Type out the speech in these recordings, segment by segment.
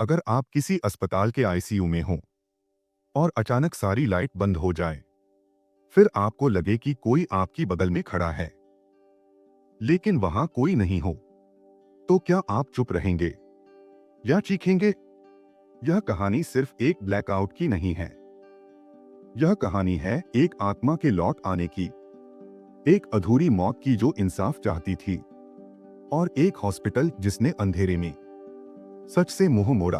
अगर आप किसी अस्पताल के आईसीयू में हो और अचानक सारी लाइट बंद हो जाए, फिर आपको लगे कि कोई आपकी बगल में खड़ा है, लेकिन वहां कोई नहीं हो, तो क्या आप चुप रहेंगे या चीखेंगे? यह कहानी सिर्फ एक ब्लैकआउट की नहीं है। यह कहानी है एक आत्मा के लौट आने की, एक अधूरी मौत की जो इंसाफ चाहती थी, और एक हॉस्पिटल जिसने अंधेरे में सच से मुंह मोड़ा।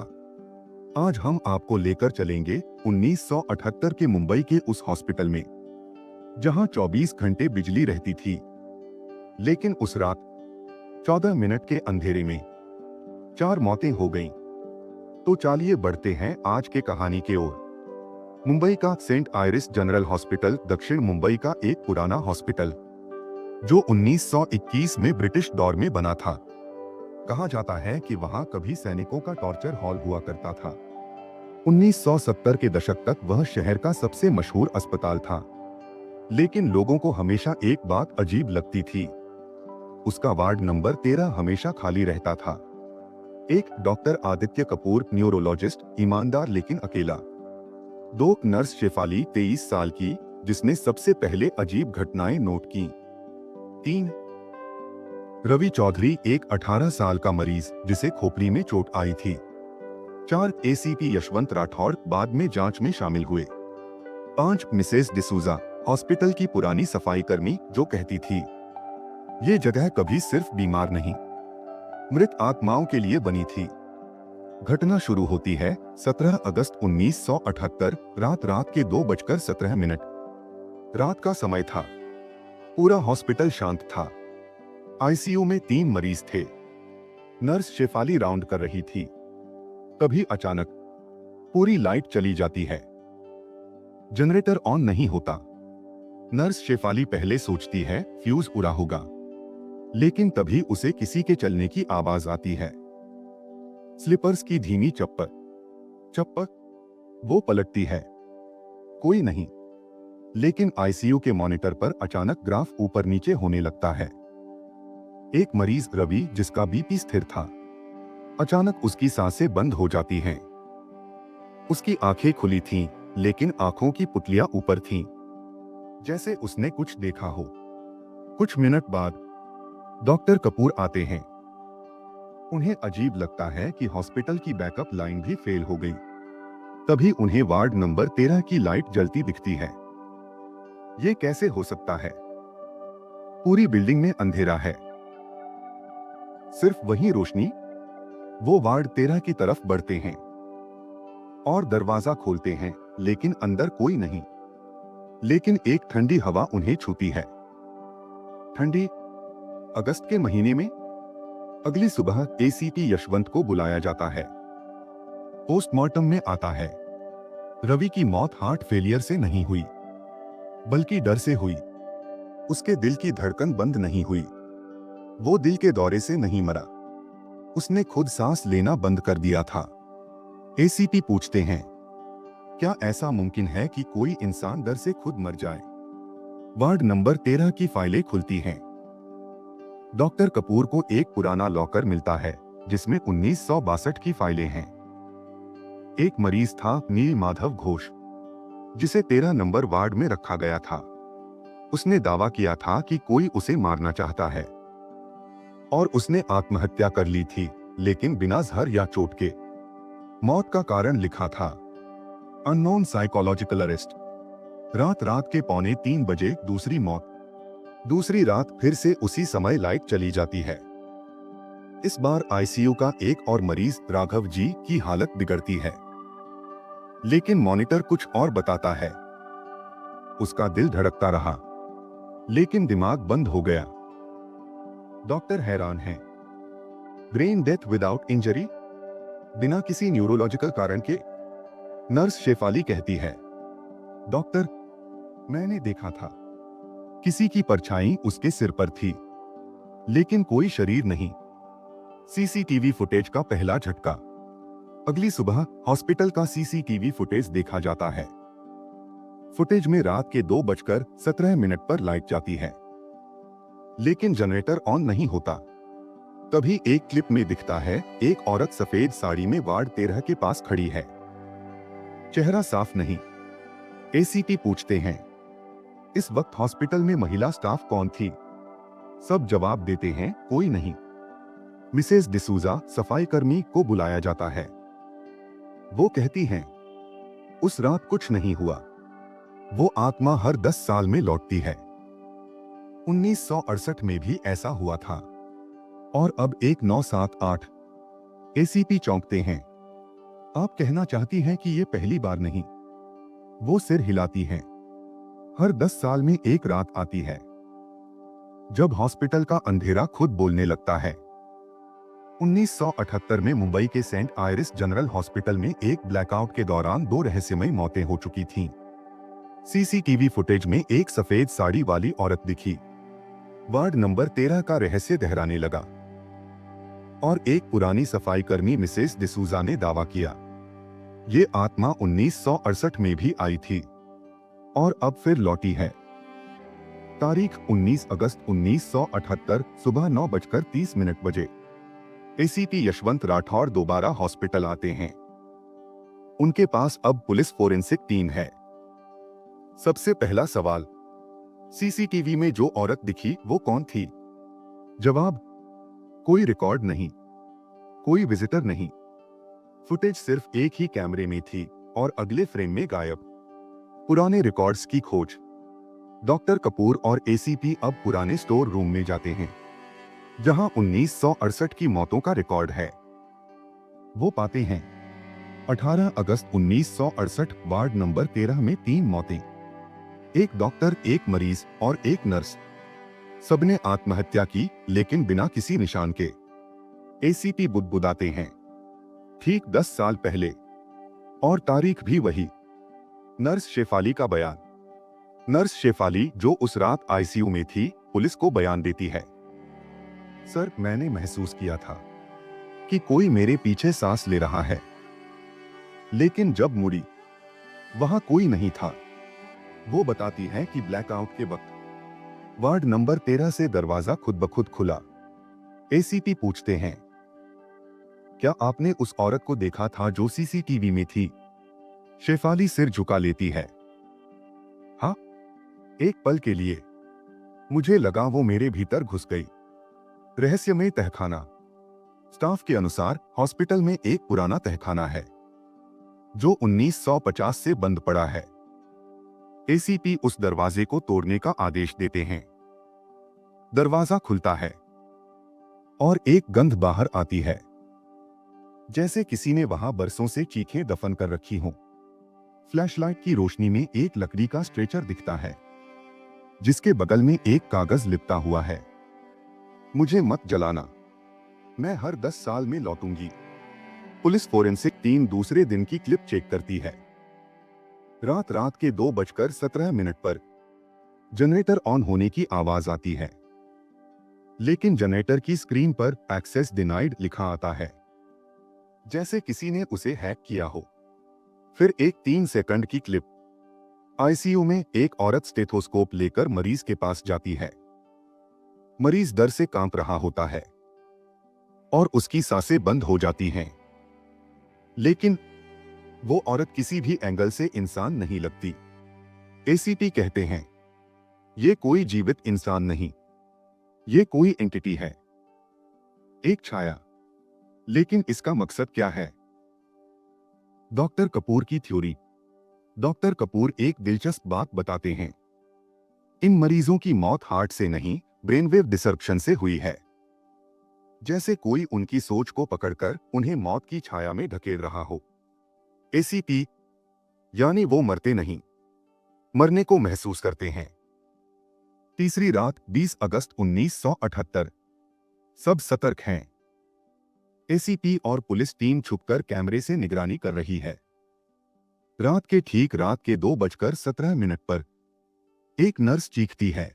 आज हम आपको लेकर चलेंगे 1978 के मुंबई के उस हॉस्पिटल में, जहां 24 घंटे बिजली रहती थी, लेकिन उस रात 14 मिनट के अंधेरे में 4 मौतें हो गईं। तो चलिए बढ़ते हैं आज के कहानी के ओर। मुंबई का सेंट आइरिस जनरल हॉस्पिटल दक्षिण मुंबई का एक पुराना हॉस्पिटल, जो 1921 में ब्रिटिश दौर में बना था। कहा जाता है कि वहां कभी सैनिकों का टॉर्चर हॉल हुआ करता था। 1970 के दशक तक वह शहर का सबसे मशहूर अस्पताल था, लेकिन लोगों को हमेशा एक बात अजीब लगती थी। उसका वार्ड नंबर 13 हमेशा खाली रहता था। एक डॉक्टर आदित्य कपूर, न्यूरोलॉजिस्ट, ईमानदार लेकिन अकेला। 2 नर्स शेफाली, 23 साल की, जिसने सबसे पहले अजीब घटनाएं नोट की। 3 रवि चौधरी, एक 18 साल का मरीज जिसे खोपड़ी में चोट आई थी। 4 एसीपी यशवंत राठौड़, बाद में जांच में शामिल हुए। 5 मिसेस डिसूजा, हॉस्पिटल की पुरानी सफाई कर्मी, जो कहती थी ये जगह कभी सिर्फ बीमार नहीं, मृत आत्माओं के लिए बनी थी। घटना शुरू होती है 17 अगस्त 1978 रात के 2:17। रात का समय था। पूरा हॉस्पिटल शांत था। आईसीयू में 3 मरीज थे। नर्स शेफाली राउंड कर रही थी। तभी अचानक पूरी लाइट चली जाती है। जनरेटर ऑन नहीं होता। नर्स शेफाली पहले सोचती है फ्यूज उड़ा होगा, लेकिन तभी उसे किसी के चलने की आवाज आती है। स्लीपर्स की धीमी चप्पक चप्पक। वो पलटती है, कोई नहीं। लेकिन आईसीयू के मॉनिटर पर अचानक ग्राफ ऊपर नीचे होने लगता है। एक मरीज रवि, जिसका बीपी स्थिर था, अचानक उसकी सांसें बंद हो जाती हैं। उसकी आंखें खुली थीं, लेकिन आंखों की पुतलियां ऊपर थीं, जैसे उसने कुछ देखा हो। कुछ मिनट बाद डॉक्टर कपूर आते हैं। उन्हें अजीब लगता है कि हॉस्पिटल की बैकअप लाइन भी फेल हो गई। तभी उन्हें वार्ड नंबर 13 की लाइट जलती दिखती है। ये कैसे हो सकता है? पूरी बिल्डिंग में अंधेरा है, सिर्फ वही रोशनी। वो वार्ड 13 की तरफ बढ़ते हैं और दरवाजा खोलते हैं, लेकिन अंदर कोई नहीं। लेकिन एक ठंडी हवा उन्हें छूती है। ठंडी अगस्त के महीने में। अगली सुबह एसीपी यशवंत को बुलाया जाता है। पोस्टमार्टम में आता है, रवि की मौत हार्ट फेलियर से नहीं हुई, बल्कि डर से हुई। उसके दिल की धड़कन बंद नहीं हुई। वो दिल के दौरे से नहीं मरा, उसने खुद सांस लेना बंद कर दिया था। एसीपी पूछते हैं, क्या ऐसा मुमकिन है कि कोई इंसान डर से खुद मर जाए? वार्ड नंबर 13 की फाइलें खुलती हैं। डॉक्टर कपूर को एक पुराना लॉकर मिलता है, जिसमें 1962 की फाइलें हैं। एक मरीज था, नील माधव घोष, जिसे 13 नंबर वार्ड में रखा गया था। उसने दावा किया था कि कोई उसे मारना चाहता है, और उसने आत्महत्या कर ली थी, लेकिन बिना जहर या चोट के। मौत का कारण लिखा था, अननोन साइकोलॉजिकल अरेस्ट। रात के 2:45 बजे दूसरी मौत। दूसरी रात फिर से उसी समय लाइट चली जाती है। इस बार आईसीयू का एक और मरीज, राघव जी, की हालत बिगड़ती है, लेकिन मॉनिटर कुछ और बताता है। उसका दिल धड़कता रहा, लेकिन दिमाग बंद हो गया। डॉक्टर हैरान हैं। ब्रेन डेथ विदाउट इंजरी, बिना किसी न्यूरोलॉजिकल कारण के। नर्स शेफाली कहती है, डॉक्टर, मैंने देखा था, किसी की परछाई उसके सिर पर थी, लेकिन कोई शरीर नहीं। सीसीटीवी फुटेज का पहला झटका। अगली सुबह हॉस्पिटल का सीसीटीवी फुटेज देखा जाता है। फुटेज में रात के 2:17 पर लाइट जाती है, लेकिन जनरेटर ऑन नहीं होता। तभी एक क्लिप में दिखता है एक औरत सफेद साड़ी में वार्ड 13 के पास खड़ी है। चेहरा साफ नहीं। एसीपी पूछते हैं, इस वक्त हॉस्पिटल में महिला स्टाफ कौन थी? सब जवाब देते हैं, कोई नहीं। मिसेस डिसूजा सफाई कर्मी को बुलाया जाता है। वो कहती हैं, उस रात कुछ नहीं हुआ। वो आत्मा हर 10 साल में लौटती है। 1968 में भी ऐसा हुआ था और अब एक 978। एसीपी चौंकते हैं। आप कहना चाहती हैं कि ये पहली बार नहीं? वो सिर हिलाती हैं। हर 10 साल में एक रात आती है जब हॉस्पिटल का अंधेरा खुद बोलने लगता है। 1978 में मुंबई के सेंट आयरिस जनरल हॉस्पिटल में एक ब्लैकआउट के दौरान 2 रहस्यमयी मौतें हो चुकी थीं। सीसीटीवी फुटेज में एक सफेद साड़ी वाली औरत दिखी। वार्ड नंबर 13 का रहस्य गहराने लगा और एक पुरानी सफाई कर्मी मिसेस डिसूजा ने दावा किया, ये आत्मा 1968 में भी आई थी और अब फिर लौटी है। तारीख 19 अगस्त 1978 सुबह 9:30 बजे। एसीपी यशवंत राठौर दोबारा हॉस्पिटल आते हैं। उनके पास अब पुलिस फोरेंसिक टीम है। सबसे पहला सवाल, सीसीटीवी में जो औरत दिखी वो कौन थी? जवाब, कोई रिकॉर्ड नहीं, कोई विजिटर नहीं। फुटेज सिर्फ एक ही कैमरे में थी और अगले फ्रेम में गायब। पुराने रिकॉर्ड्स की खोज। डॉक्टर कपूर और एसीपी अब पुराने स्टोर रूम में जाते हैं जहां 1968 की मौतों का रिकॉर्ड है। वो पाते हैं 18 अगस्त 1968 वार्ड नंबर 13 में 3 मौतें। एक डॉक्टर, एक मरीज और एक नर्स। सबने आत्महत्या की लेकिन बिना किसी निशान के। एसीपी बुदबुदाते हैं, ठीक 10 साल पहले और तारीख भी वही। नर्स शेफाली का बयान। नर्स शेफाली जो उस रात आईसीयू में थी, पुलिस को बयान देती है, सर मैंने महसूस किया था कि कोई मेरे पीछे सांस ले रहा है, लेकिन जब मुड़ी वहां कोई नहीं था। वो बताती है कि ब्लैकआउट के वक्त वार्ड नंबर 13 से दरवाजा खुद ब खुद खुला। एसीपी पूछते हैं, क्या आपने उस औरत को देखा था जो सीसीटीवी में थी? शेफाली सिर झुका लेती है। हाँ, एक पल के लिए मुझे लगा वो मेरे भीतर घुस गई। रहस्यमय तहखाना। स्टाफ के अनुसार हॉस्पिटल में एक पुराना तहखाना है जो 1950 से बंद पड़ा है। एसीपी उस दरवाजे को तोड़ने का आदेश देते हैं। दरवाजा खुलता है और एक गंध बाहर आती है, जैसे किसी ने वहां बरसों से चीखें दफन कर रखी हों। फ्लैशलाइट की रोशनी में एक लकड़ी का स्ट्रेचर दिखता है जिसके बगल में एक कागज लिपटा हुआ है। मुझे मत जलाना, मैं हर 10 साल में लौटूंगी। पुलिस फोरेंसिक टीम दूसरे दिन की क्लिप चेक करती है। रात के 2:17 पर जनरेटर ऑन होने की आवाज आती है, लेकिन जनरेटर की स्क्रीन पर एक्सेस डिनाइड लिखा आता है, जैसे किसी ने उसे हैक किया हो। फिर एक 3 सेकंड की क्लिप। आईसीयू में एक औरत स्टेथोस्कोप लेकर मरीज के पास जाती है। मरीज डर से कांप रहा होता है और उसकी सांसें बंद हो जाती हैं। लेकिन वो औरत किसी भी एंगल से इंसान नहीं लगती। एसीपी कहते हैं, ये कोई जीवित इंसान नहीं, ये कोई एंटिटी है, एक छाया। लेकिन इसका मकसद क्या है? डॉक्टर कपूर की थ्योरी। डॉक्टर कपूर एक दिलचस्प बात बताते हैं, इन मरीजों की मौत हार्ट से नहीं, ब्रेनवेव डिसरप्शन से हुई है। जैसे कोई उनकी सोच को पकड़कर उन्हें मौत की छाया में धकेल रहा हो। एसीपी, यानी वो मरते नहीं, मरने को महसूस करते हैं। तीसरी रात 20 अगस्त 1978। सब सतर्क हैं। एसीपी और पुलिस टीम छुपकर कैमरे से निगरानी कर रही है। रात के 2:17 पर एक नर्स चीखती है,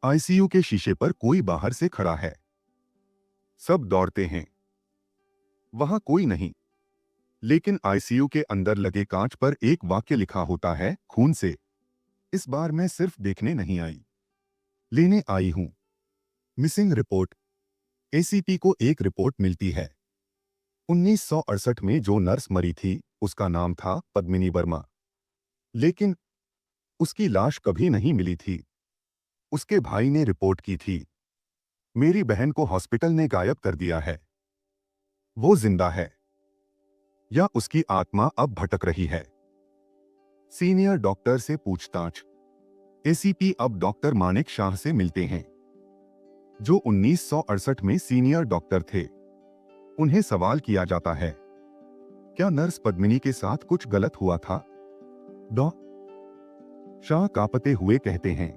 आईसीयू के शीशे पर कोई बाहर से खड़ा है। सब दौड़ते हैं। वहां कोई नहीं, लेकिन आईसीयू के अंदर लगे कांच पर एक वाक्य लिखा होता है, खून से। इस बार मैं सिर्फ देखने नहीं आई, लेने आई हूं। Missing report. एसीपी को एक रिपोर्ट मिलती है। 1968 में जो नर्स मरी थी उसका नाम था पद्मिनी वर्मा, लेकिन उसकी लाश कभी नहीं मिली थी। उसके भाई ने रिपोर्ट की थी, मेरी बहन को हॉस्पिटल ने गायब कर दिया है। वो जिंदा है या उसकी आत्मा अब भटक रही है? सीनियर डॉक्टर से पूछताछ। एसीपी अब डॉक्टर मानिक शाह से मिलते हैं, जो 1968 में सीनियर डॉक्टर थे। उन्हें सवाल किया जाता है, क्या नर्स पद्मिनी के साथ कुछ गलत हुआ था? डॉ शाह कांपते हुए कहते हैं,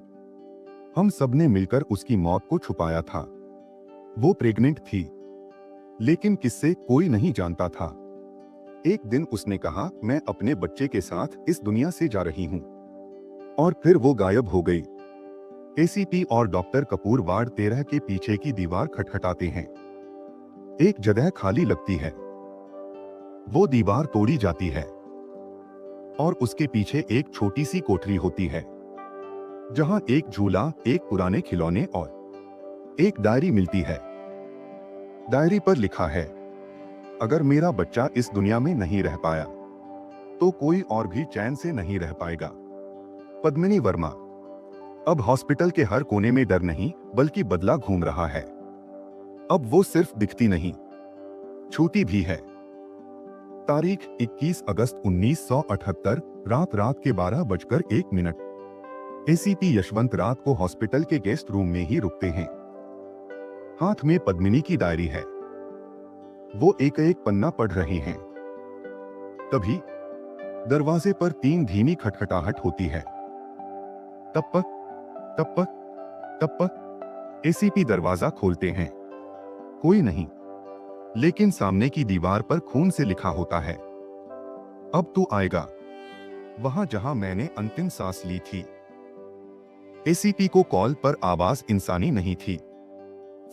हम सबने मिलकर उसकी मौत को छुपाया था। वो प्रेग्नेंट थी, लेकिन किससे कोई नहीं जानता था। एक दिन उसने कहा, मैं अपने बच्चे के साथ इस दुनिया से जा रही हूं, और फिर वो गायब हो गई। एसीपी और डॉक्टर कपूर वार्ड 13 के पीछे की दीवार खटखटाते हैं। एक जगह खाली लगती है। वो दीवार तोड़ी जाती है और उसके पीछे एक छोटी सी कोठरी होती है, जहां एक झूला, एक पुराने खिलौने और एक डायरी मिलती है। डायरी पर लिखा है, अगर मेरा बच्चा इस दुनिया में नहीं रह पाया तो कोई और भी चैन से नहीं रह पाएगा। पद्मिनी वर्मा। अब हॉस्पिटल के हर कोने में डर नहीं बल्कि बदला घूम रहा है। अब वो सिर्फ दिखती नहीं, छूती भी है। तारीख 21 अगस्त 1978, रात के 12:01। एसीपी यशवंत रात को हॉस्पिटल के गेस्ट रूम में ही रुकते हैं। हाथ में पद्मिनी की डायरी है। वो एक एक पन्ना पढ़ रहे हैं। तभी दरवाजे पर 3 धीमी खटखटाहट होती है। टपक टपक टपक। एसीपी दरवाजा खोलते हैं। कोई नहीं, लेकिन सामने की दीवार पर खून से लिखा होता है, अब तू आएगा वहां जहां मैंने अंतिम सांस ली थी। एसीपी को कॉल पर आवाज इंसानी नहीं थी।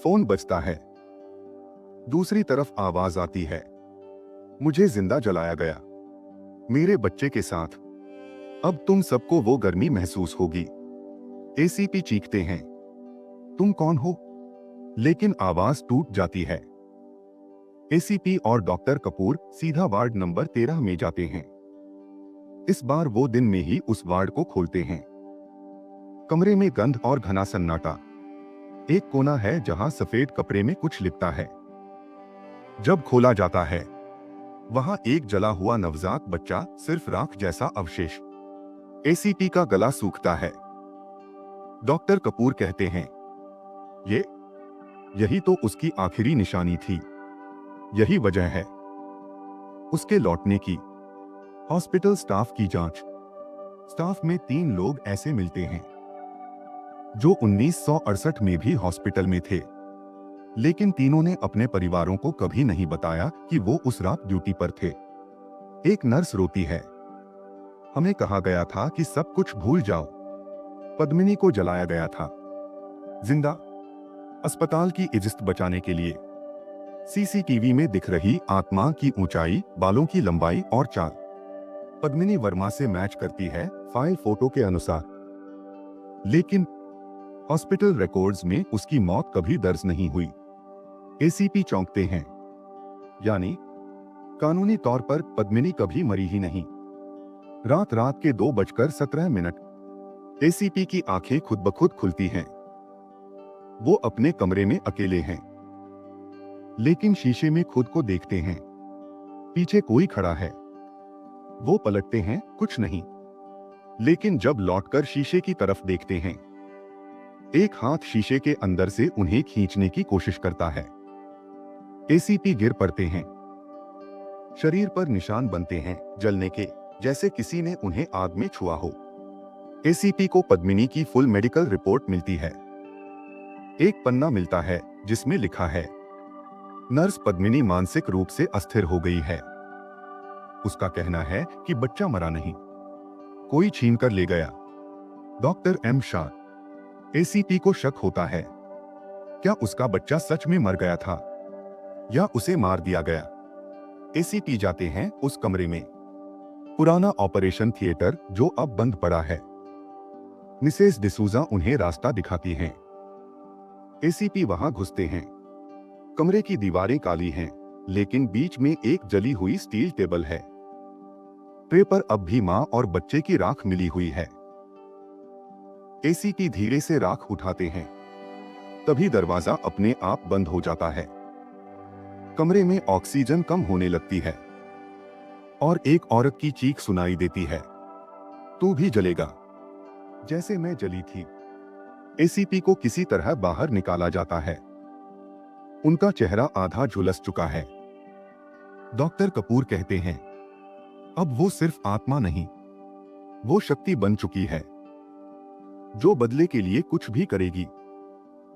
फोन बजता है। दूसरी तरफ आवाज आती है, मुझे जिंदा जलाया गया, मेरे बच्चे के साथ। अब तुम सबको वो गर्मी महसूस होगी। एसीपी चीखते हैं, तुम कौन हो? लेकिन आवाज टूट जाती है। एसीपी और डॉक्टर कपूर सीधा वार्ड नंबर 13 में जाते हैं। इस बार वो दिन में ही उस वार्ड को खोलते हैं। कमरे में गंध और घना सन्नाटा। एक कोना है जहां सफेद कपड़े में कुछ लिपटा है। जब खोला जाता है, वहां एक जला हुआ नवजात बच्चा, सिर्फ राख जैसा अवशेष। एसीपी का गला सूखता है। डॉक्टर कपूर कहते हैं, यही तो उसकी आखिरी निशानी थी। यही वजह है उसके लौटने की। हॉस्पिटल स्टाफ की जांच। स्टाफ में 3 लोग ऐसे मिलते हैं जो 1968 में भी हॉस्पिटल में थे, लेकिन तीनों ने अपने परिवारों को कभी नहीं बताया कि वो उस रात ड्यूटी पर थे। एक नर्स रोती है, हमें कहा गया था कि सब कुछ भूल जाओ। पद्मिनी को जलाया गया था जिंदा, अस्पताल की इज्जत बचाने के लिए। सीसीटीवी में दिख रही आत्मा की ऊंचाई, बालों की लंबाई और चाल पद्मिनी वर्मा से मैच करती है फाइल फोटो के अनुसार, लेकिन हॉस्पिटल रिकॉर्ड्स में उसकी मौत कभी दर्ज नहीं हुई। एसीपी चौंकते हैं, यानी कानूनी तौर पर पद्मिनी कभी मरी ही नहीं। रात के 2:17। एसीपी की आंखें खुद ब खुद खुलती हैं। वो अपने कमरे में अकेले हैं, लेकिन शीशे में खुद को देखते हैं। पीछे कोई खड़ा है। वो पलटते हैं, कुछ नहीं। लेकिन जब लौटकर शीशे की तरफ देखते हैं, एक हाथ शीशे के अंदर से उन्हें खींचने की कोशिश करता है। एसीपी गिर पड़ते हैं। शरीर पर निशान बनते हैं, जलने के, जैसे किसी ने उन्हें आग में छुआ हो। एसीपी को पद्मिनी की फुल मेडिकल रिपोर्ट मिलती है। एक पन्ना मिलता है जिसमें लिखा है, नर्स पद्मिनी मानसिक रूप से अस्थिर हो गई है। उसका कहना है कि बच्चा मरा नहीं, कोई छीन कर ले गया। Doctor M Shah. एसीपी को शक होता है, क्या उसका बच्चा सच में मर गया था या उसे मार दिया गया? एसीपी जाते हैं उस कमरे में, पुराना ऑपरेशन थिएटर जो अब बंद पड़ा है। मिसेस डिसूजा उन्हें रास्ता दिखाती हैं। एसीपी वहां घुसते हैं। कमरे की दीवारें काली हैं, लेकिन बीच में एक जली हुई स्टील टेबल है। ट्रे पर अब भी माँ और बच्चे की राख मिली हुई है। एसी की धीरे से राख उठाते हैं, तभी दरवाजा अपने आप बंद हो जाता है। कमरे में ऑक्सीजन कम होने लगती है और एक औरत की चीख सुनाई देती है, तू भी जलेगा जैसे मैं जली थी। एसीपी को किसी तरह बाहर निकाला जाता है। उनका चेहरा आधा झुलस चुका है। डॉक्टर कपूर कहते हैं, अब वो सिर्फ आत्मा नहीं, वो शक्ति बन चुकी है जो बदले के लिए कुछ भी करेगी।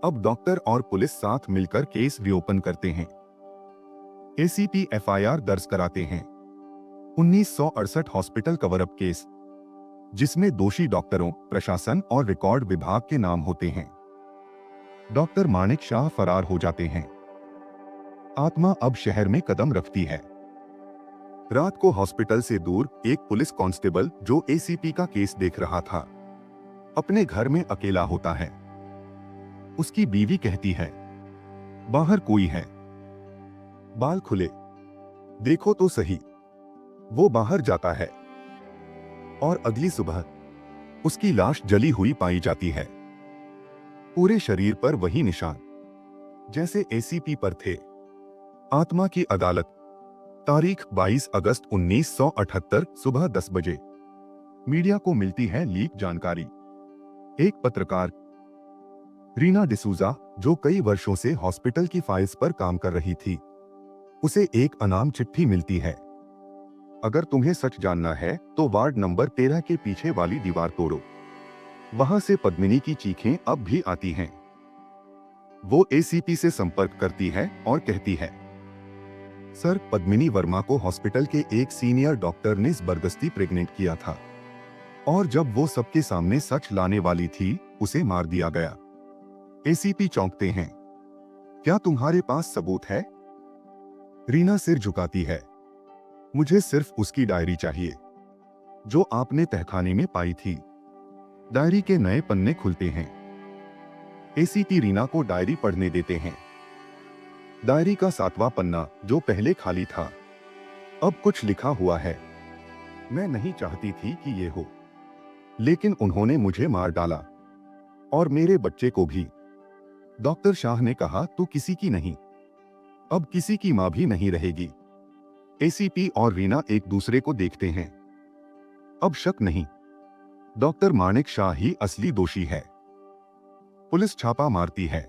अब डॉक्टर और पुलिस साथ मिलकर केस रीओपन करते हैं। एसीपी एफआईआर दर्ज कराते हैं। 1968 हॉस्पिटल कवरअप केस, जिसमें दोषी डॉक्टरों, प्रशासन और रिकॉर्ड विभाग के नाम होते हैं। डॉक्टर माणिक शाह फरार हो जाते हैं। आत्मा अब शहर में कदम रखती है। रात को हॉस्पिटल से दूर एक पुलिस कांस्टेबल जो एसीपी का केस देख रहा था, अपने घर में अकेला होता है। उसकी बीवी कहती है, बाहर कोई है, बाल खुले, देखो तो सही। वो बाहर जाता है और अगली सुबह उसकी लाश जली हुई पाई जाती है। पूरे शरीर पर वही निशान जैसे एसीपी पर थे। आत्मा की अदालत, तारीख 22 अगस्त 1978 सुबह 10 बजे। मीडिया को मिलती है लीक जानकारी। एक पत्रकार रीना डिसूजा, जो कई वर्षों से हॉस्पिटल की फाइल्स पर काम कर रही थी, उसे एक अनाम चिट्ठी मिलती है। अगर तुम्हें सच जानना है तो वार्ड नंबर 13 के पीछे वाली दीवार तोड़ो। वहां से पद्मिनी की चीखें अब भी आती हैं। वो एसीपी से संपर्क करती है और कहती है, सर, पद्मिनी वर्मा को हॉस्पिटल के एक सीनियर डॉक्टर ने जबरदस्ती प्रेग्नेंट किया था और जब वो सबके सामने सच लाने वाली थी, उसे मार दिया गया। एसीपी चौंकते हैं, क्या तुम्हारे पास सबूत है? रीना सिर झुकाती है, मुझे सिर्फ उसकी डायरी चाहिए जो आपने तहखाने में पाई थी। डायरी के नए पन्ने खुलते हैं। एसीपी रीना को डायरी पढ़ने देते हैं। डायरी का 7वां पन्ना, जो पहले खाली था, अब कुछ लिखा हुआ है। मैं नहीं चाहती थी कि ये हो, लेकिन उन्होंने मुझे मार डाला और मेरे बच्चे को भी। डॉक्टर शाह ने कहा, तू किसी की नहीं, अब किसी की मां भी नहीं रहेगी। एसीपी और रीना एक दूसरे को देखते हैं। अब शक नहीं, डॉक्टर माणिक शाह ही असली दोषी है। पुलिस छापा मारती है,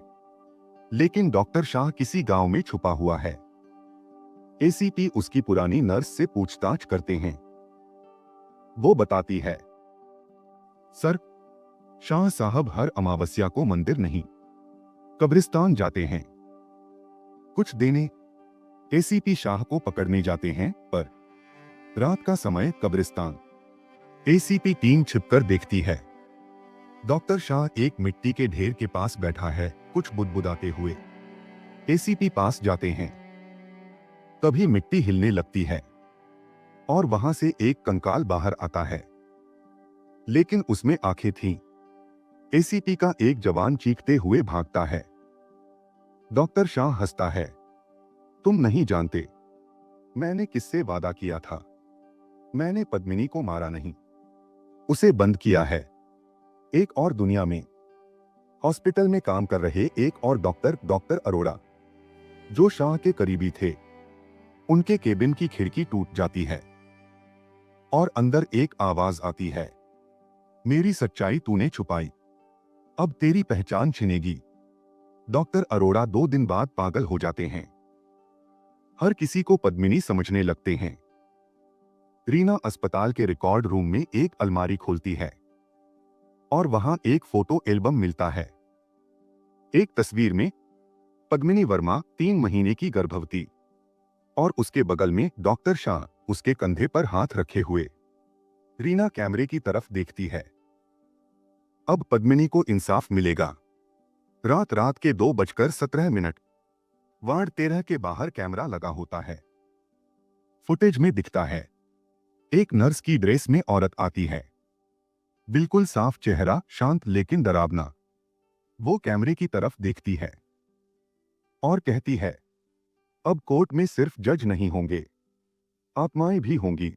लेकिन डॉक्टर शाह किसी गांव में छुपा हुआ है। एसीपी उसकी पुरानी नर्स से पूछताछ करते हैं। वो बताती है, सर, शाह साहब हर अमावस्या को मंदिर नहीं, कब्रिस्तान जाते हैं कुछ देने। एसीपी शाह को पकड़ने जाते हैं, पर रात का समय, कब्रिस्तान। एसीपी टीम छिपकर देखती है। डॉक्टर शाह एक मिट्टी के ढेर के पास बैठा है, कुछ बुदबुदाते हुए। एसीपी पास जाते हैं, तभी मिट्टी हिलने लगती है और वहां से एक कंकाल बाहर आता है, लेकिन उसमें आंखें थीं। एसीपी का एक जवान चीखते हुए भागता है। डॉक्टर शाह हंसता है, तुम नहीं जानते, मैंने किससे वादा किया था। मैंने पद्मिनी को मारा नहीं, उसे बंद किया है। एक और दुनिया में हॉस्पिटल में काम कर रहे एक और डॉक्टर अरोड़ा, जो शाह के करीबी थे, उनके केबिन की खिड़की टूट जाती है और अंदर एक आवाज आती है, मेरी सच्चाई तूने छुपाई, अब तेरी पहचान छिनेगी। डॉक्टर अरोड़ा 2 दिन बाद पागल हो जाते हैं। हर किसी को पद्मिनी समझने लगते हैं। रीना अस्पताल के रिकॉर्ड रूम में एक अलमारी खोलती है और वहां एक फोटो एल्बम मिलता है। एक तस्वीर में पद्मिनी वर्मा 3 महीने की गर्भवती और उसके बगल में डॉक्टर शाह, उसके कंधे पर हाथ रखे हुए। रीना कैमरे की तरफ देखती है। अब पद्मिनी को इंसाफ मिलेगा। रात के 2:17 वार्ड 13 के बाहर कैमरा लगा होता है। फुटेज में दिखता है, एक नर्स की ड्रेस में औरत आती है, बिल्कुल साफ चेहरा, शांत लेकिन डरावना। वो कैमरे की तरफ देखती है और कहती है, अब कोर्ट में सिर्फ जज नहीं होंगे, आत्माएं भी होंगी।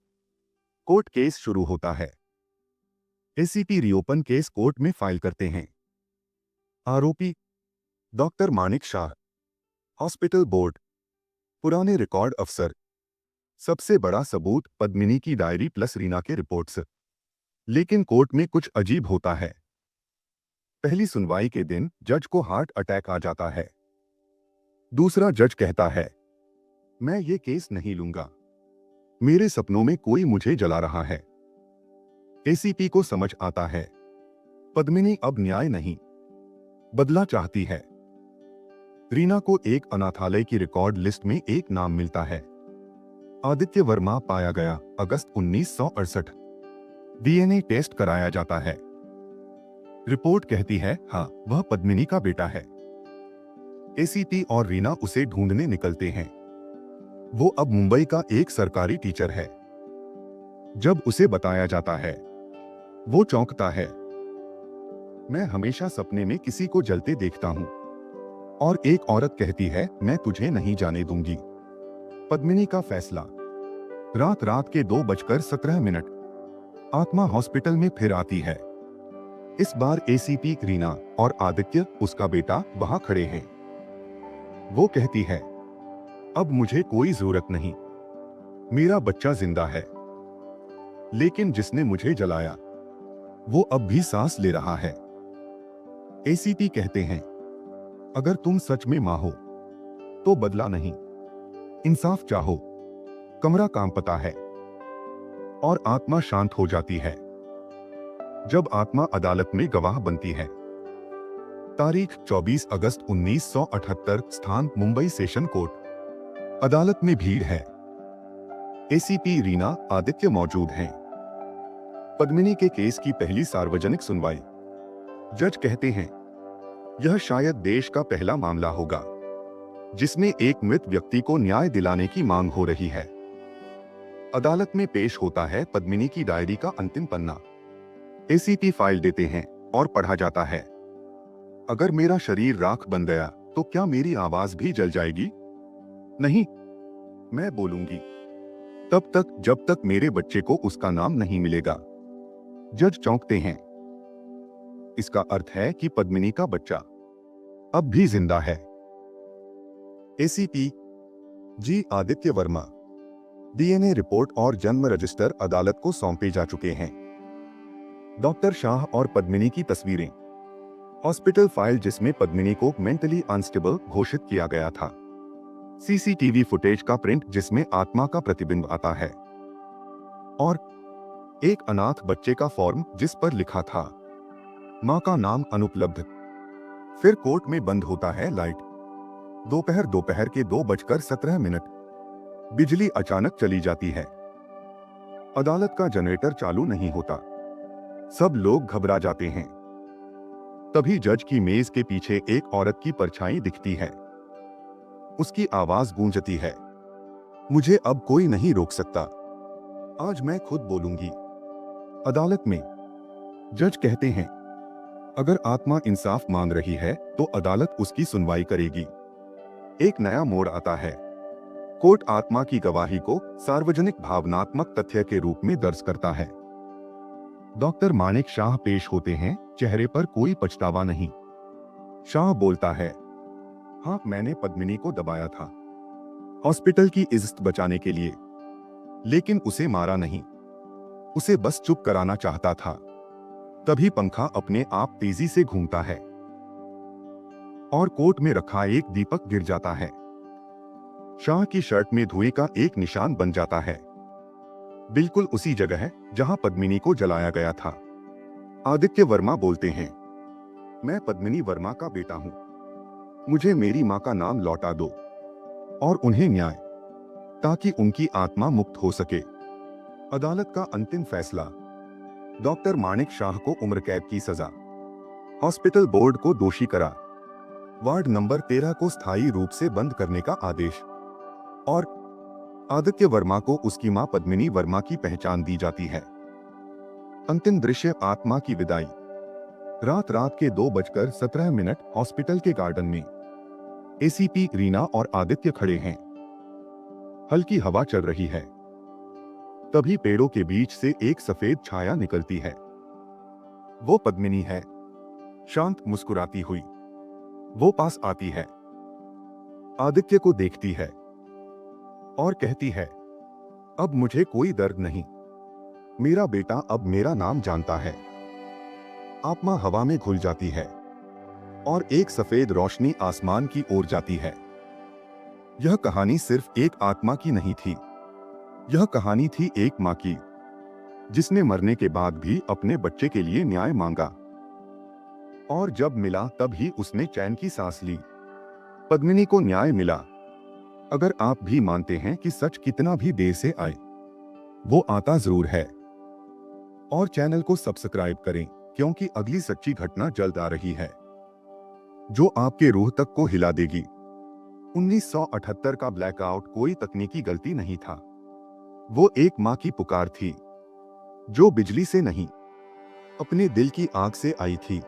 कोर्ट केस शुरू होता है। एसीपी रिओपन केस कोर्ट में फाइल करते हैं। आरोपी doctor Manik Shah, hospital board, पुराने रिकॉर्ड अफसर। सबसे बड़ा सबूत पद्मिनी की डायरी प्लस रीना के रिपोर्ट्स। लेकिन कोर्ट में कुछ अजीब होता है। पहली सुनवाई के दिन जज को हार्ट अटैक आ जाता है। दूसरा जज कहता है, मैं ये केस नहीं लूंगा, मेरे सपनों में कोई मुझे जला रहा है। एसीपी को समझ आता है, पद्मिनी अब न्याय नहीं, बदला चाहती है। रीना को एक अनाथालय की रिकॉर्ड लिस्ट में एक नाम मिलता है, आदित्य वर्मा पाया गया, अगस्त 1968। डीएनए टेस्ट कराया जाता है। रिपोर्ट कहती है, हाँ, वह पद्मिनी का बेटा है। एसीपी और रीना उसे ढूंढने निकलते हैं। वो अब मुंबई का एक सरकारी टीचर है। जब उसे बताया जाता है, वो चौंकता है। मैं हमेशा सपने में किसी को जलते देखता हूं। और एक औरत कहती है, मैं तुझे नहीं जाने दूंगी। पद्मिनी का फैसला। रात के 2:17। आत्मा हॉस्पिटल में फिर आती है। इस बार एसीपी रीना और आदित्य, उसका बेटा, वहां खड़े हैं। वो कहती है, अब मुझे कोई जरूरत नहीं, मेरा बच्चा जिंदा है। लेकिन जिसने मुझे जलाया, वो अब भी सांस ले रहा है। एसीपी कहते हैं, अगर तुम सच में मां हो तो बदला नहीं, इंसाफ चाहो। कमरा कांपता है और आत्मा शांत हो जाती है। जब आत्मा अदालत में गवाह बनती है। तारीख 24 अगस्त 1978, स्थान मुंबई सेशन कोर्ट। अदालत में भीड़ है। एसीपी रीना, आदित्य मौजूद हैं। पद्मिनी के केस की पहली सार्वजनिक सुनवाई। जज कहते हैं, यह शायद देश का पहला मामला होगा जिसमें एक मृत व्यक्ति को न्याय दिलाने की मांग हो रही है। अदालत में पेश होता है पद्मिनी की डायरी का अंतिम पन्ना। एसीपी फाइल देते हैं और पढ़ा जाता है, अगर मेरा शरीर राख बन गया तो क्या मेरी आवाज भी जल जाएगी? नहीं, मैं बोलूंगी तब तक जब तक मेरे बच्चे को उसका नाम नहीं मिलेगा। जज चौंकते हैं। इसका अर्थ है कि पद्मिनी का बच्चा अब भी जिंदा है। एसीपी जी आदित्य वर्मा। डीएनए रिपोर्ट और जन्म रजिस्टर अदालत को सौंपे जा चुके हैं। डॉक्टर शाह और पद्मिनी की तस्वीरें। हॉस्पिटल फाइल जिसमें पद्मिनी को मेंटली अनस्टेबल घोषित किया गया था। सीसीटीवी फुटेज का प्रिंट जिसमें आत्मा का प्रतिबिंब आता है। और एक अनाथ बच्चे का फॉर्म जिस पर लिखा था, मां का नाम अनुपलब्ध। फिर कोर्ट में बंद होता है लाइट। दोपहर के 2:17। बिजली अचानक चली जाती है। अदालत का जनरेटर चालू नहीं होता। सब लोग घबरा जाते हैं। तभी जज की मेज के पीछे एक औरत की परछाई दिखती है। उसकी आवाज गूंजती है, मुझे अब कोई नहीं रोक सकता, आज मैं खुद बोलूंगी। अदालत में जज कहते हैं, अगर आत्मा इंसाफ मांग रही है तो अदालत उसकी सुनवाई करेगी। एक नया मोड़ आता है। कोर्ट आत्मा की गवाही को सार्वजनिक भावनात्मक तथ्य के रूप में दर्ज करता है। डॉक्टर मानिक शाह पेश होते हैं, चेहरे पर कोई पछतावा नहीं। शाह बोलता है, हाँ, मैंने पद्मिनी को दबाया था हॉस्पिटल की इज्जत बचाने के लिए, लेकिन उसे मारा नहीं, उसे बस चुप कराना चाहता था। तभी पंखा अपने आप तेजी से घूमता है और कोर्ट में रखा एक दीपक गिर जाता है। शाह की शर्ट में धुएं का एक निशान बन जाता है, बिल्कुल उसी जगह जहां पद्मिनी को जलाया गया था। आदित्य वर्मा बोलते हैं, मैं पद्मिनी वर्मा का बेटा हूं, मुझे मेरी मां का नाम लौटा दो और उन्हें न्याय, ताकि उनकी आत्मा मुक्त हो सके। अदालत का अंतिम फैसला। डॉक्टर मानिक शाह को उम्र कैद की सजा, हॉस्पिटल बोर्ड को दोषी करार, वार्ड नंबर 13 को स्थायी रूप से बंद करने का आदेश, और आदित्य वर्मा को उसकी मां पद्मिनी वर्मा की पहचान दी जाती है। अंतिम दृश्य, आत्मा की विदाई। रात के 2:17 हॉस्पिटल के गार्डन में एसीपी रीना और आदित्य खड़े हैं। हल्की हवा चल रही है। तभी पेड़ों के बीच से एक सफेद छाया निकलती है। वो पद्मिनी है, शांत मुस्कुराती हुई। वो पास आती है, आदित्य को देखती है और कहती है, अब मुझे कोई दर्द नहीं। मेरा बेटा अब मेरा नाम जानता है। आत्मा हवा में घुल जाती है और एक सफेद रोशनी आसमान की ओर जाती है। यह कहानी सिर्फ एक आत्मा की नहीं थी। यह कहानी थी एक मां की, जिसने मरने के बाद भी अपने बच्चे के लिए न्याय मांगा, और जब मिला तब ही उसने चैन की सांस ली। पद्मिनी को न्याय मिला। अगर आप भी मानते हैं कि सच कितना भी देर से आए, वो आता जरूर है। और चैनल को सब्सक्राइब करें, क्योंकि अगली सच्ची घटना जल्द आ रही है, जो आपके रूह तक को हिला देगी। 1978 का ब्लैकआउट कोई तकनीकी गलती नहीं था। वो एक मां की पुकार थी, जो बिजली से नहीं, अपने दिल की आग से आई थी।